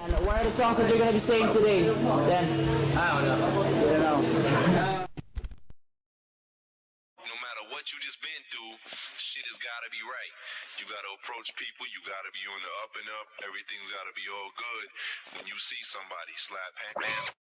What are the songs that you're gonna be saying today? Then I don't know. you don't know. No matter what you just been through, shit has gotta be right. You gotta approach people, you gotta be on the up and up, everything's gotta be all good. When you see somebody slap hands.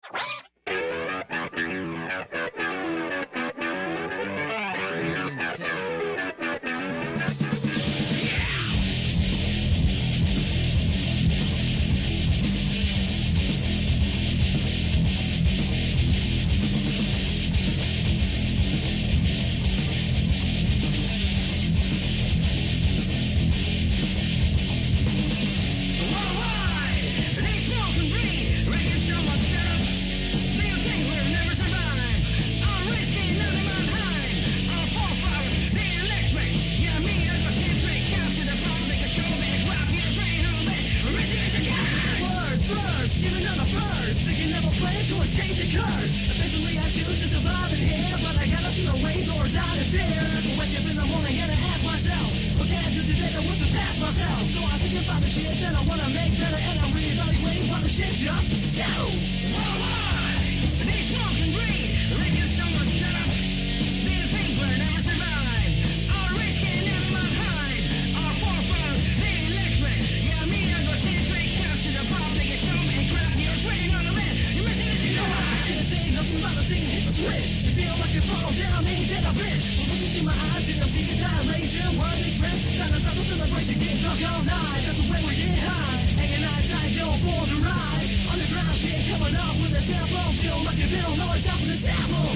Escape the curse. Eventually I choose to survive in here, but I gotta see the ways or resign in fear. I wake up in the morning and I ask myself, what can I do today that wants to pass myself? So I think about the shit that I wanna make better, and I reevaluate what the shit just sells. Whoa, need smoke and breathe, making someone shut up. Being a paper never survive. Our race can never run hide. Our forefathers, they electric. Yeah, me, I go stand straight, shout to the pop, make a show, and crap, you're trading on the land. You're missing this, you know I can't say nothing about the scene, hit the switch. You feel like you fall down, ain't that a bitch? Look into my eyes and you'll see the dilation. Word express, got a subtle celebration, get drunk all night. That's the way we get high. Hanging out tight, going for the ride. Underground shit coming up with a tempo. Chill like you feel noise out with the sample.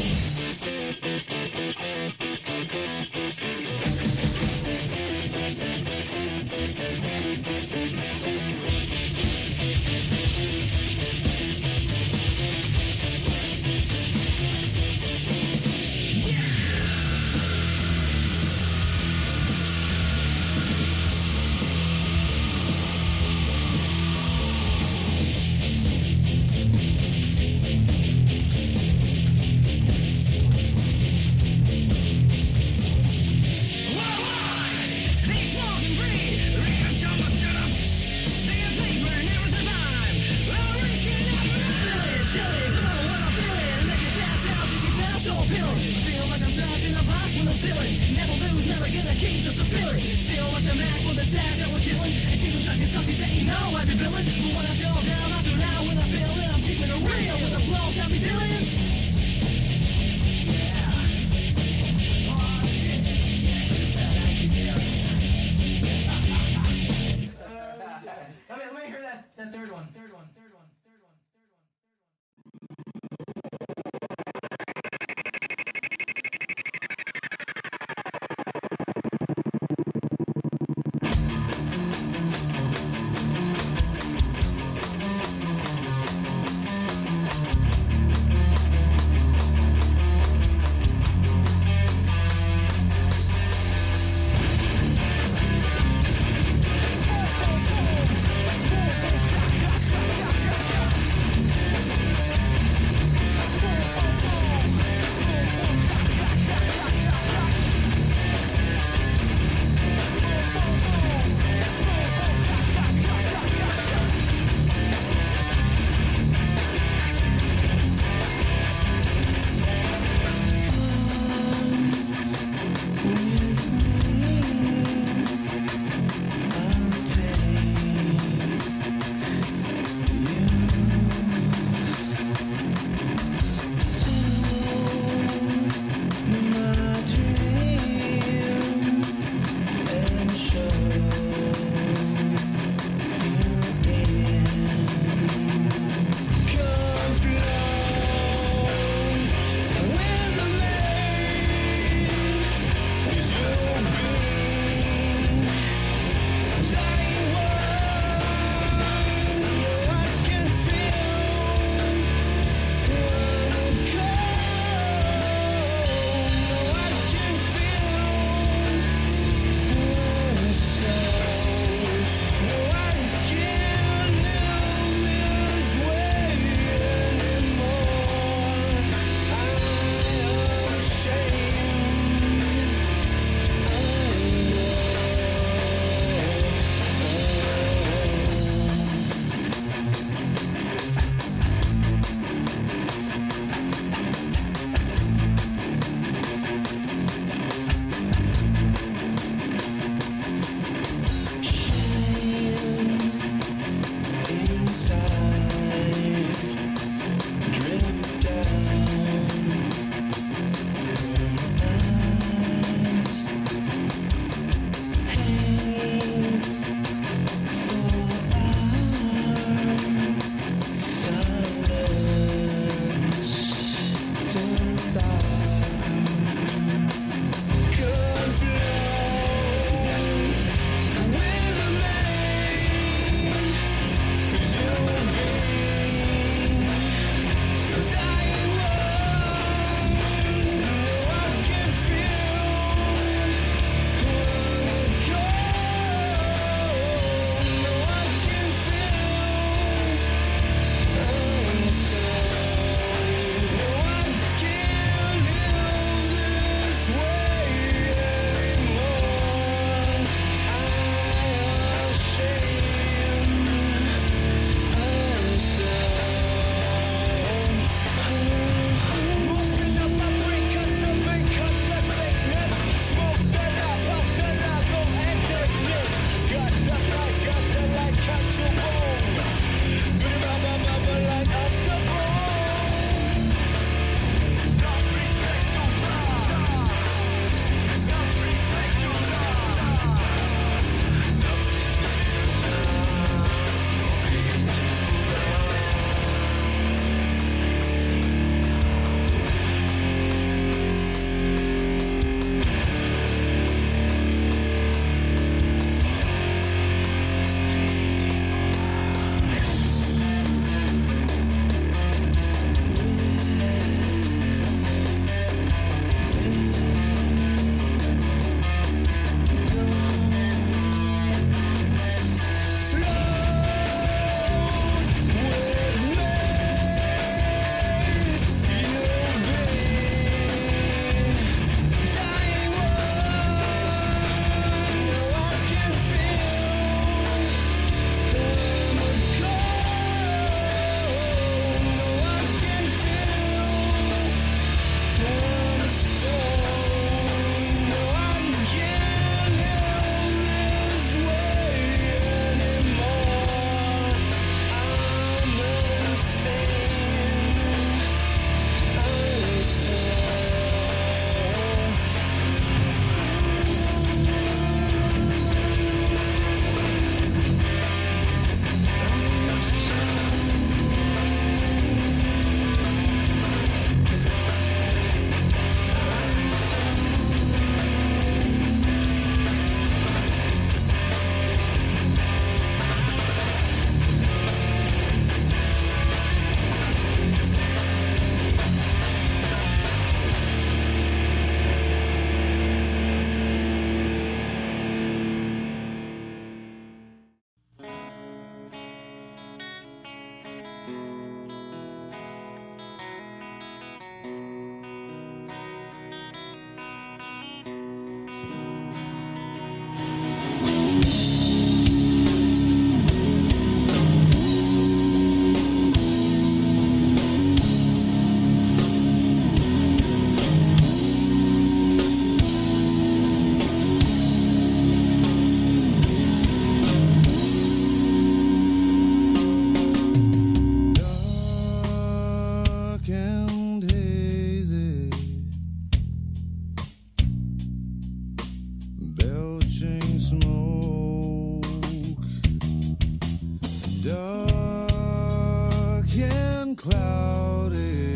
dark and cloudy,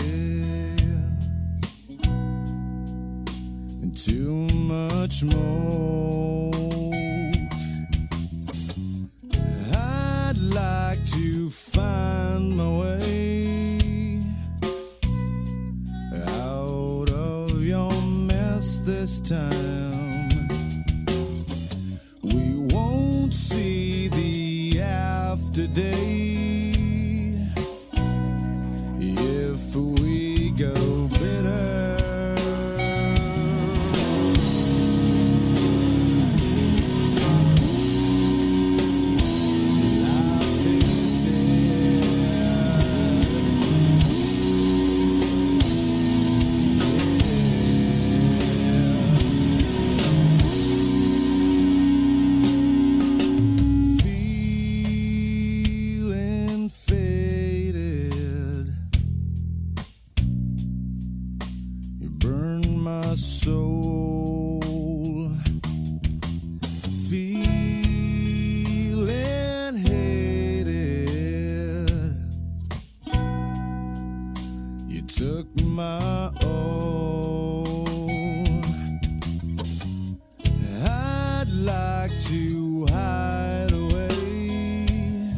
and too much smoke. I'd like to find my way out of your mess this time. We won't see the after day if we go bitter. Life is feeling faded. You burn my soul. Feeling hated. You took my all. I'd like to hide away,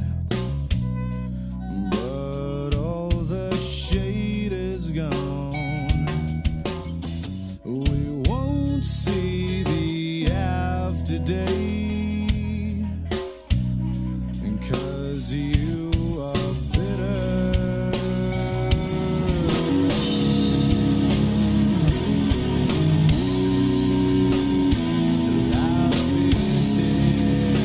but all the shade is gone. We won't see the after day, 'cause you are bitter. Life is dead.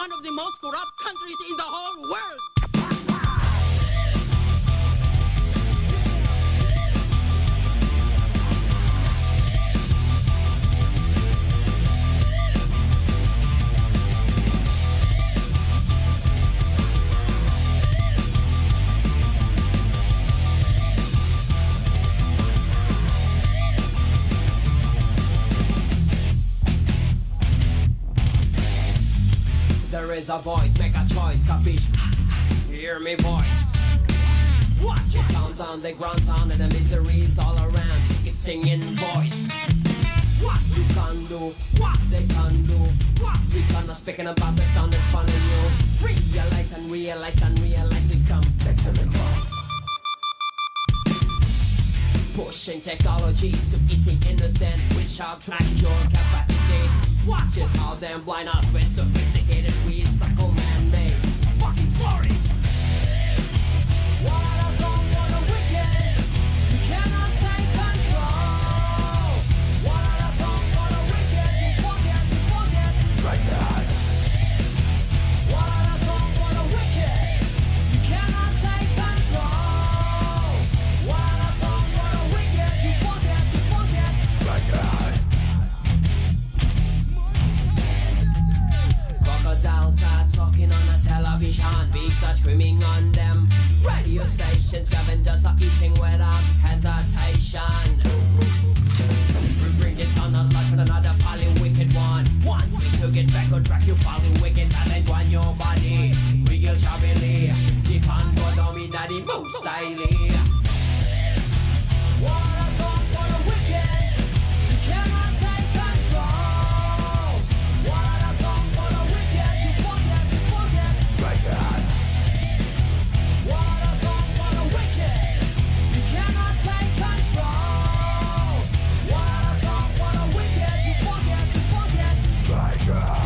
one of the most corrupt countries in the whole world. There is a voice, make a choice, capiche? Hear me voice. Watch it count down the ground sound and the miseries all around. Take it singing voice. What you can do, what they can do. What we gonna speaking about the sound that's fun in you. Realize and realize and realize it come back to the voice. Pushing technologies to eating innocent, which track your capacities. Watch it how them blind us with sophisticated weeds, suckle man-made fucking stories. What a song for the wicked, you cannot take control. What a song for the wicked, you forget. Like that. What a song for the wicked, you cannot take control. What a song for the wicked, you forget. Like that. Crocodiles are talking on the television, beaks are screaming on them. Radio stations, scavengers are eating without hesitation. We bring this on a life with another pally wicked one. Wanting to get back on track, you pally wicked doesn't want your body. Regal shabili, Japan bodomi daddy move styly. What a song for the wicked, you cannot take control. What a song for the wicked, you forget. Like that. What a song for the wicked, you cannot take control. What a song for the wicked, you forget. Like that.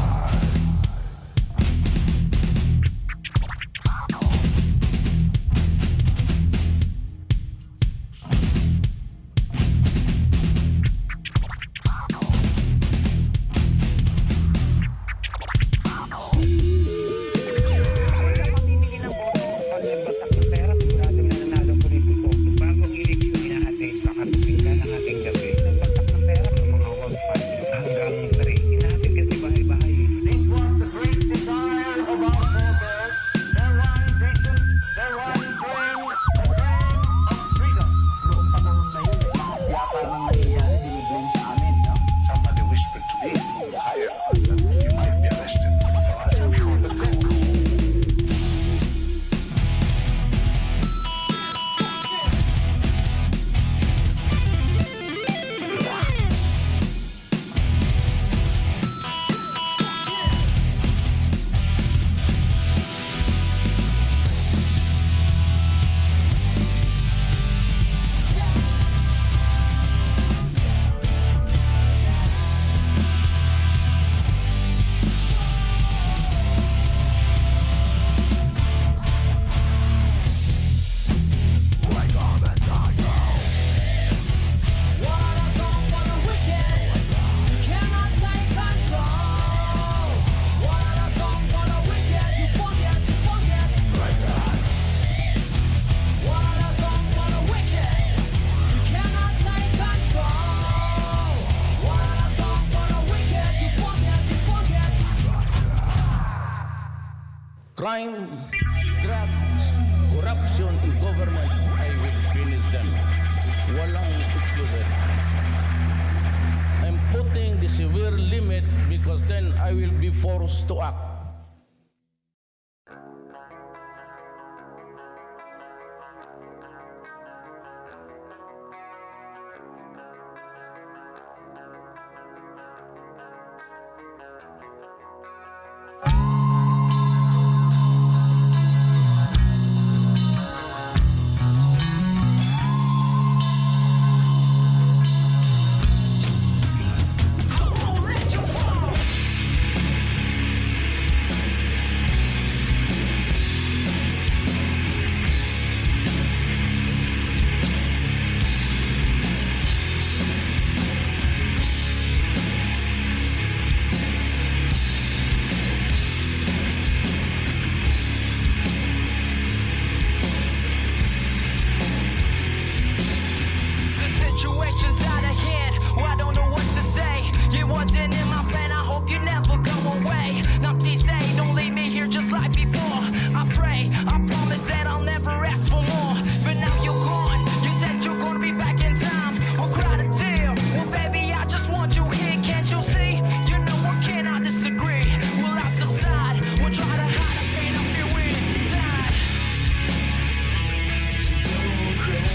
Somebody whispered to me, higher up, you might be arrested. So I am sure the court. What a song for the wicked, you cannot take control. What a song for the wicked, you forget. Like that. What a song for the wicked, you cannot take control. What a song for the wicked, you forget. Crime, drugs, corruption in government, I will finish them. Walang exclusion. I'm putting the severe limit because then I will be forced to act. wasn't in my plan. I hope you never go away. Now please say, don't leave me here just like before. I pray, I promise that I'll never ask for more. But now you're gone. You said you're gonna be back in time. We'll cry a tear. Well, baby, I just want you here. Can't you see? You know I cannot disagree. We'll have subside. We'll try to hide the pain I feel inside. So don't cry.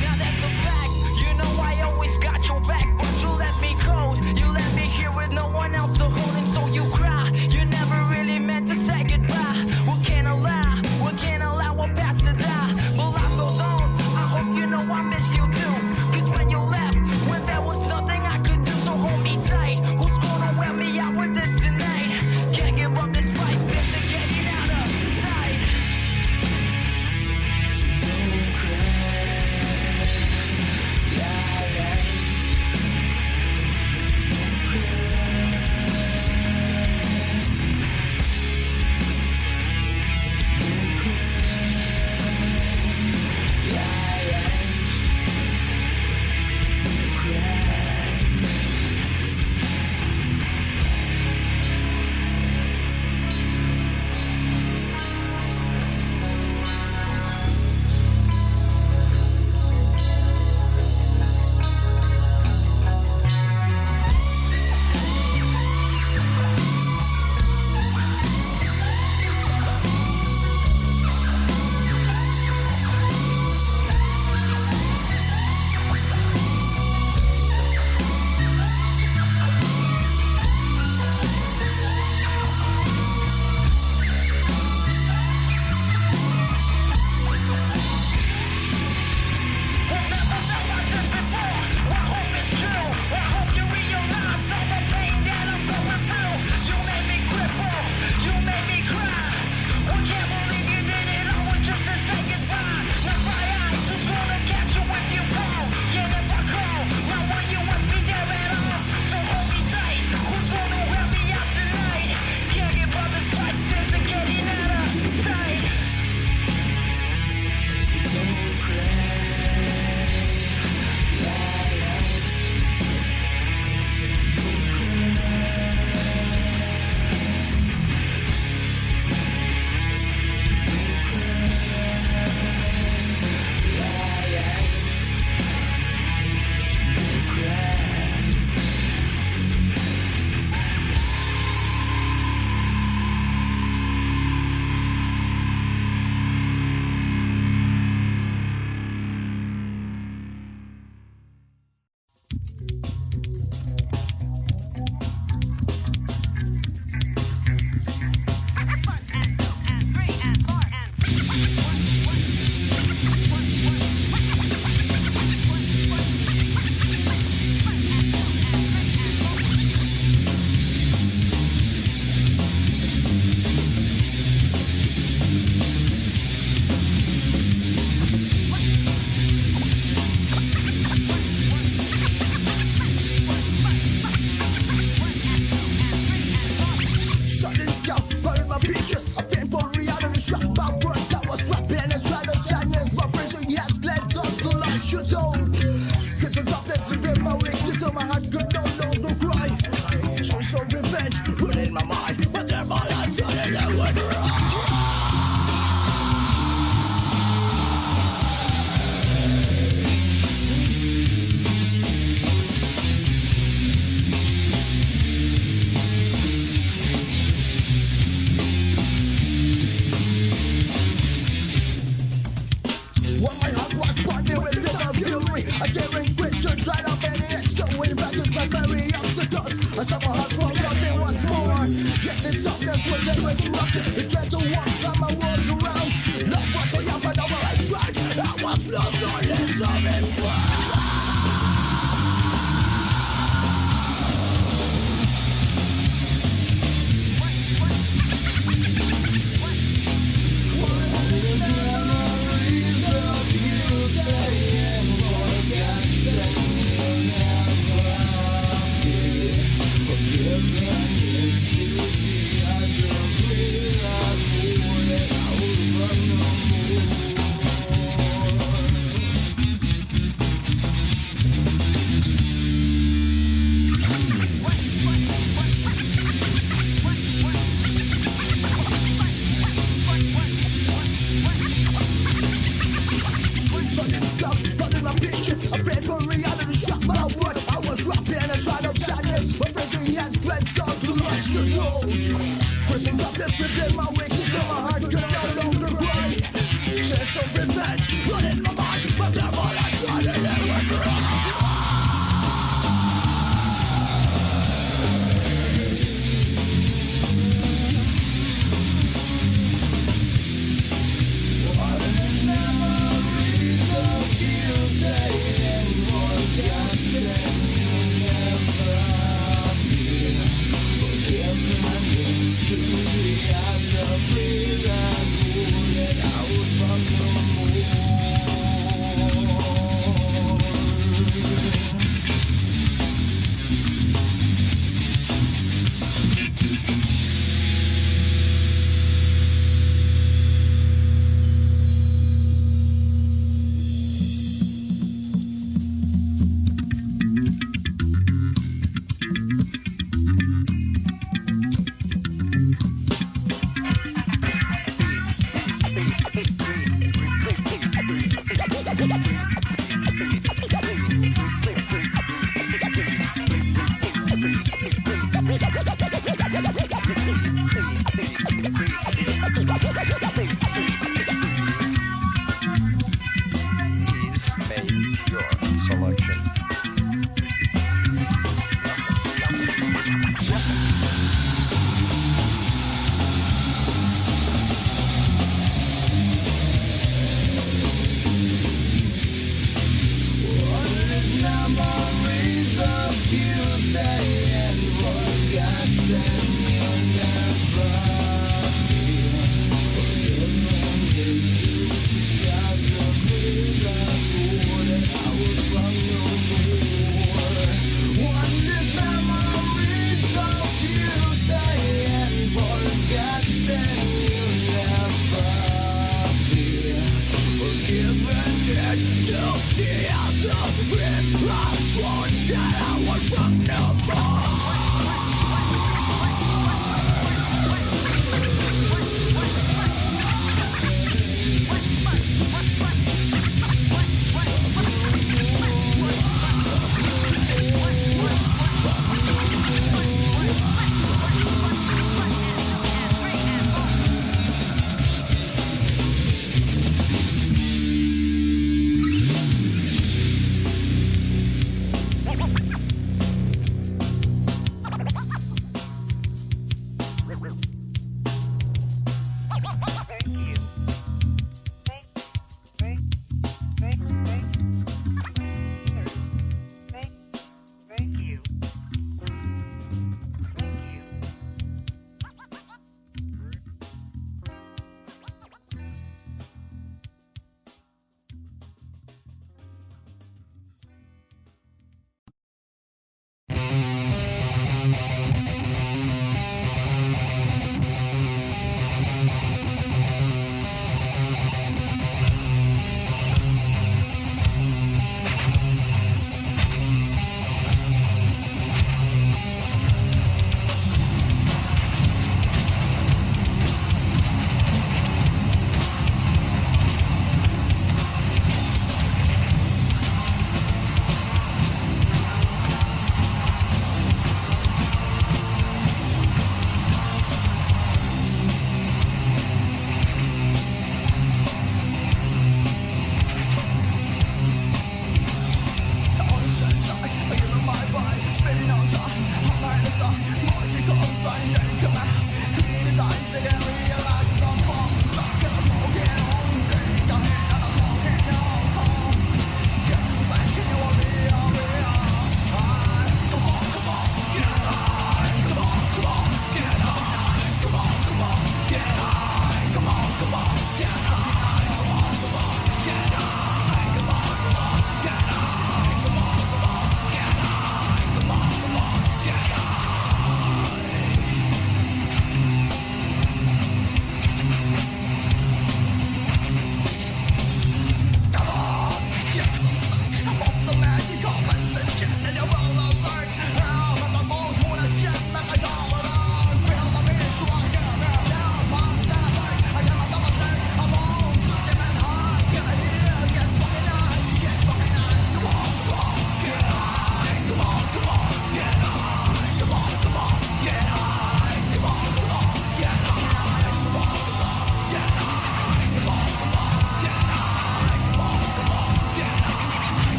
Now that's a fact. You know I always got your back, but you left me cold. You left me here with no one else to hold, and so you cry. You never really meant to say goodbye. We can't allow our past to die. But life goes on. I hope you know I miss you too. 'Cause when you left, when there was nothing I could do, so hold me tight. Who's gonna wear me out with it tonight? Can't give up this fight, bitch, to get it out of sight. Don't cry. Stay thoughts of revenge run in my mind, but therefore I try to live with to the end of breathing, pull it out from the moon.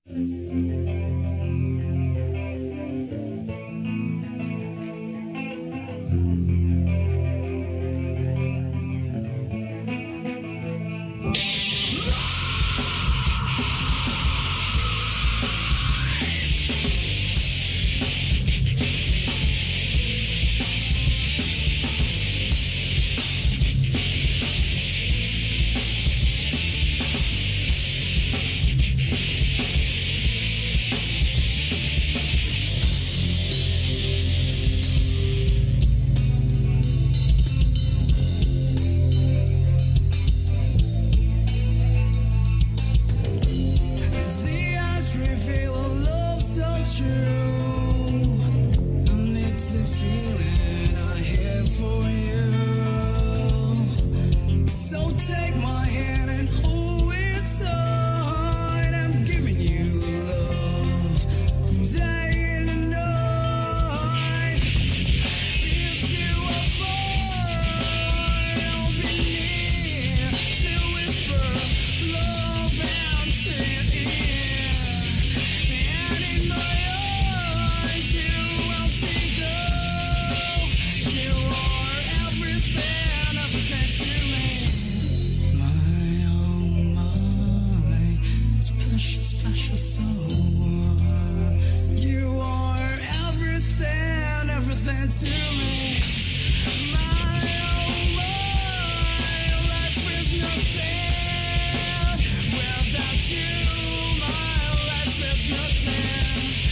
The eyes reveal a love so true, and it's the feeling I have for you. So take my hand and hold it tight. I'm giving you love day and night. If you are fine, I'll be near to whisper love and tear. And in my eyes, you will see gold. You are everything, everything to me. My oh my, special, special someone. You are everything, everything to me. My oh my, life is nothing without you. My life is nothing.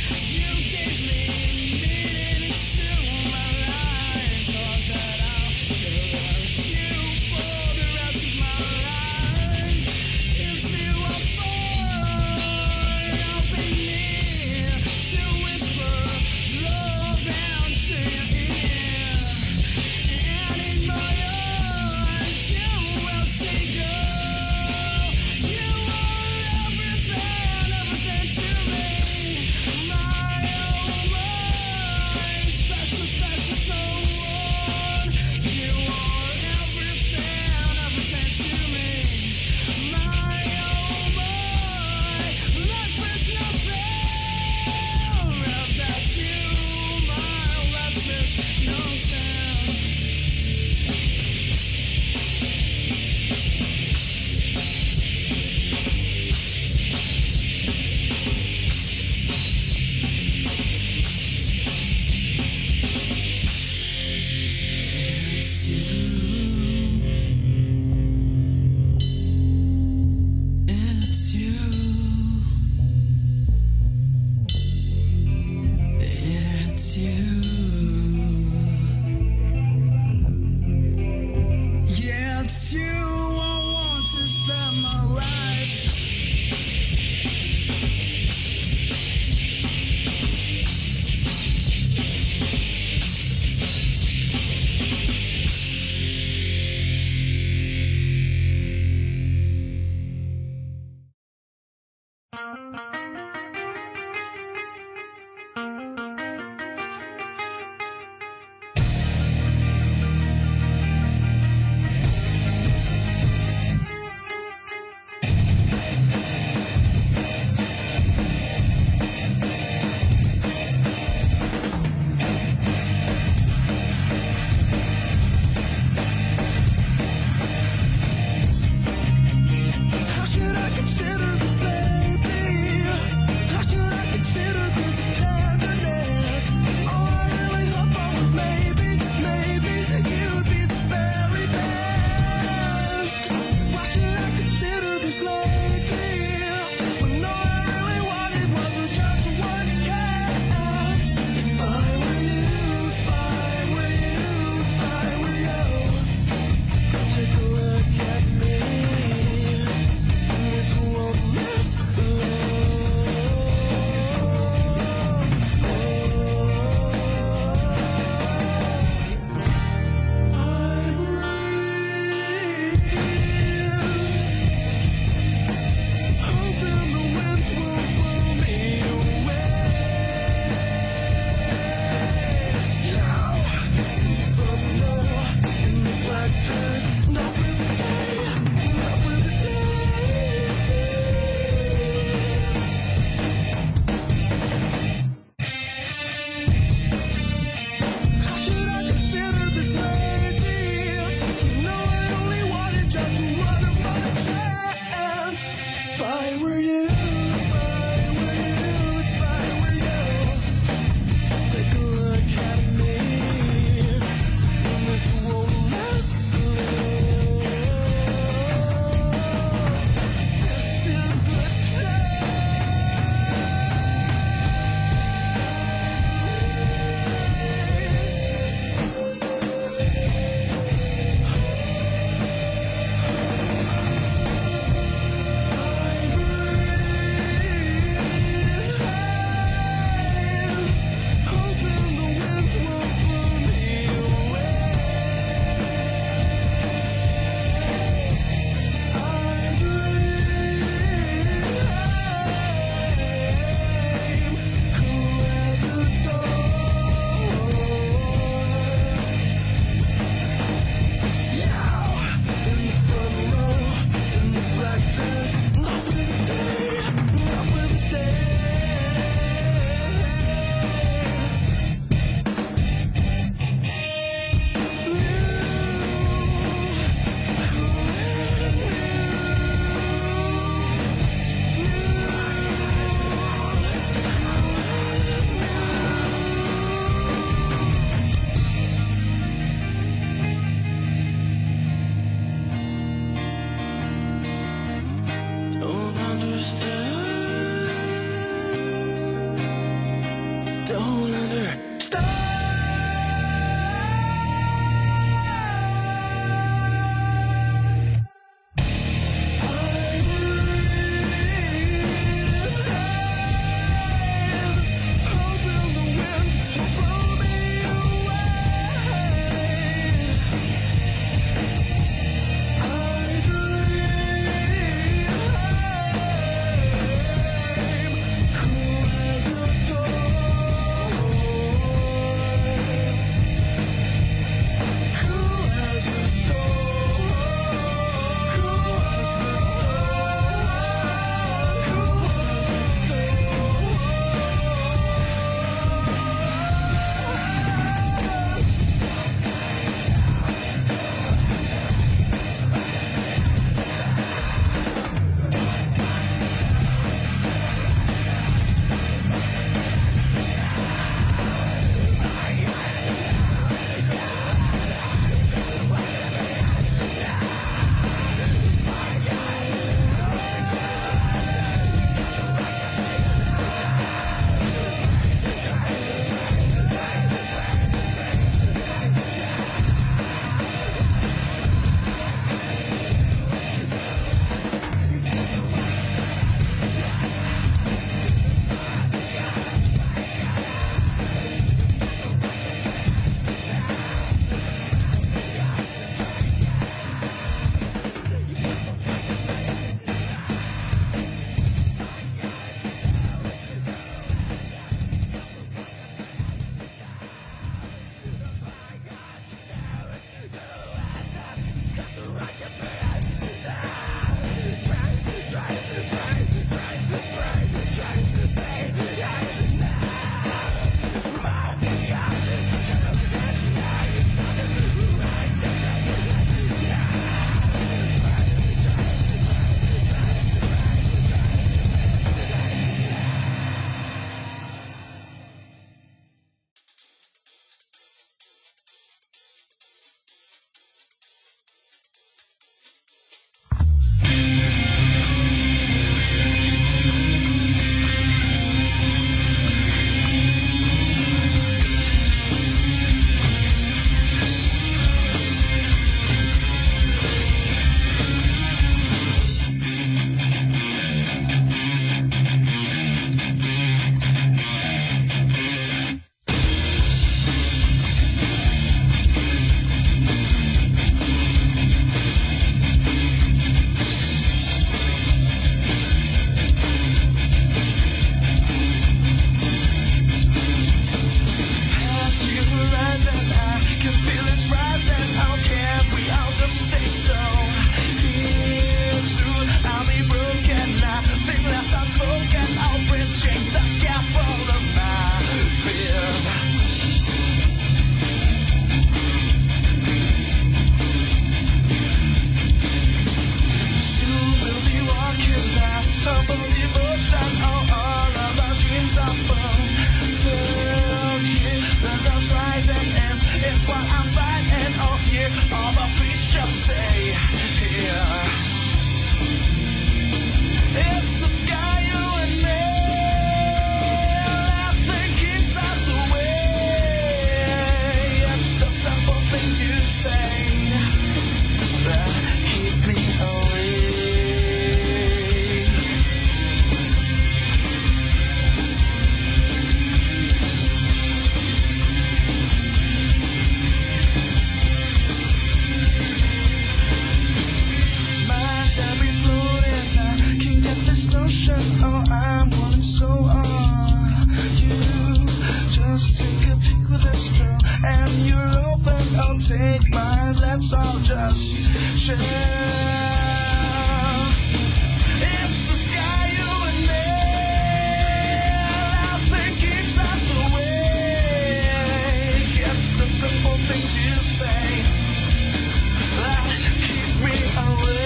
It's the sky, you and me. I think it's us awake. It's the simple things you say that keep me awake.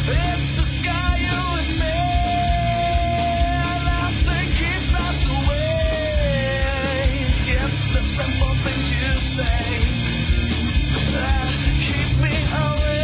It's the sky, you and me. And I think it's us awake. It's the simple things you say that keep me awake.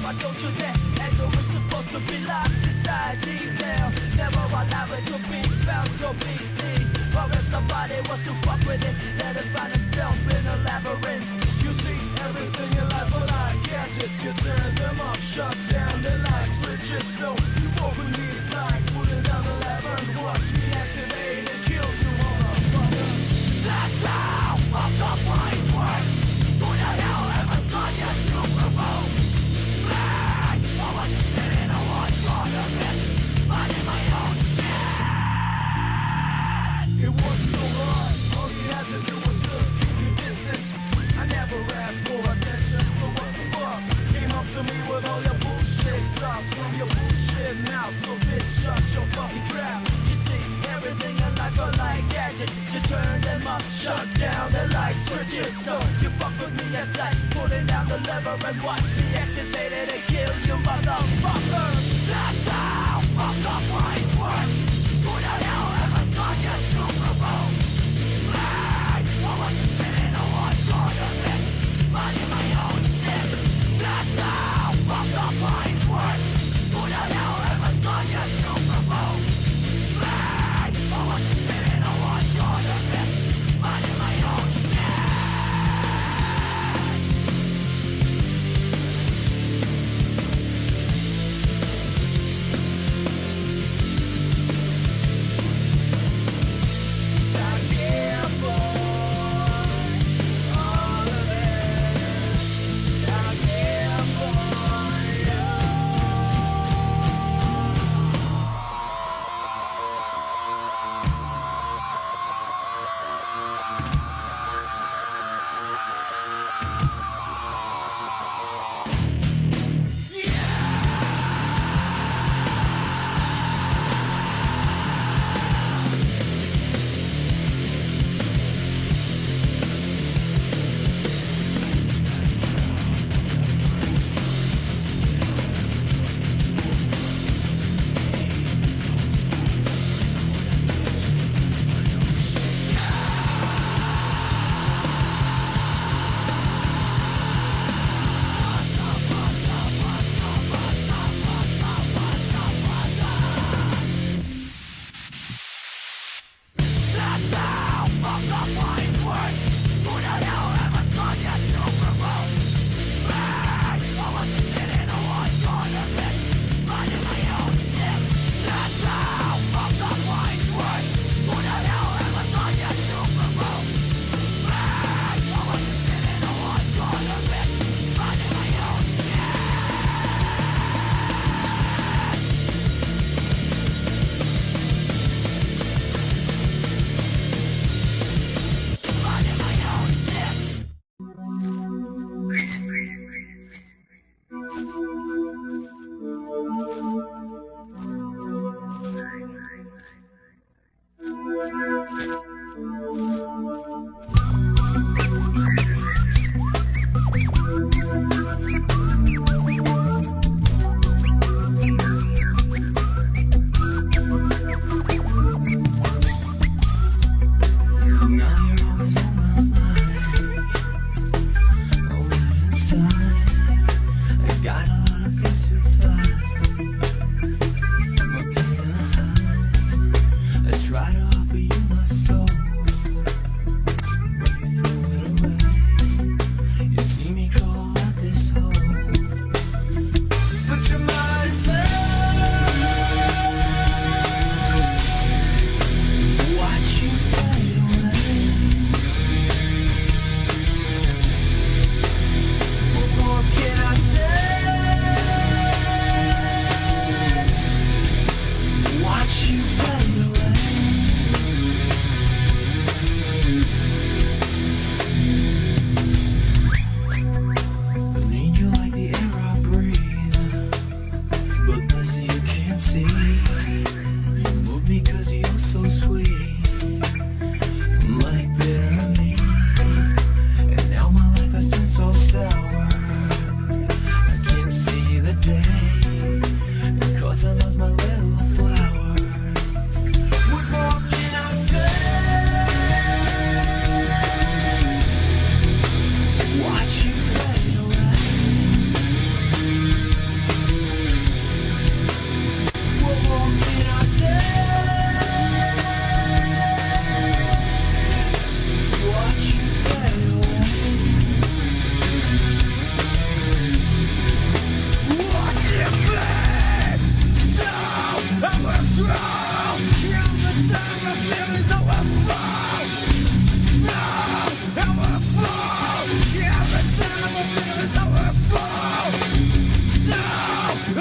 I told you that anger was supposed to be locked inside deep down. Never allow it to be felt or be seen. Or if somebody was to fuck with it, let it find himself in a labyrinth. You see everything in life but like gadgets. You turn them off, shut down the lights, switches. So you walk with me, it's like pulling down the lever and watch me activate and kill you, motherfucker. That's how fuck up my work. Who the hell ever taught you to provoke me? I wasn't sitting on one corner, bitch, finding my own shit. It wasn't so hard, all you had to do was just keep your distance. I never asked for attention, so what the fuck? Came up to me with all your bullshit tops from your bullshit mouth. So bitch, shut your fucking trap. You see, everything in life are like gadgets. You turn them up, shut down the light switches. So you fuck with me as I pulling down the lever and watch me activate it and kill you, motherfucker. That's how fucked up minds work. Who the hell ever taught you to provoke me? I wasn't sitting on one corner, bitch, finding my own shit. That's how fucked up minds work. Who the hell ever taught you to provoke me? I wasn't sitting on one corner, bitch, finding my own shit.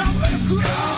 I'm gonna cry.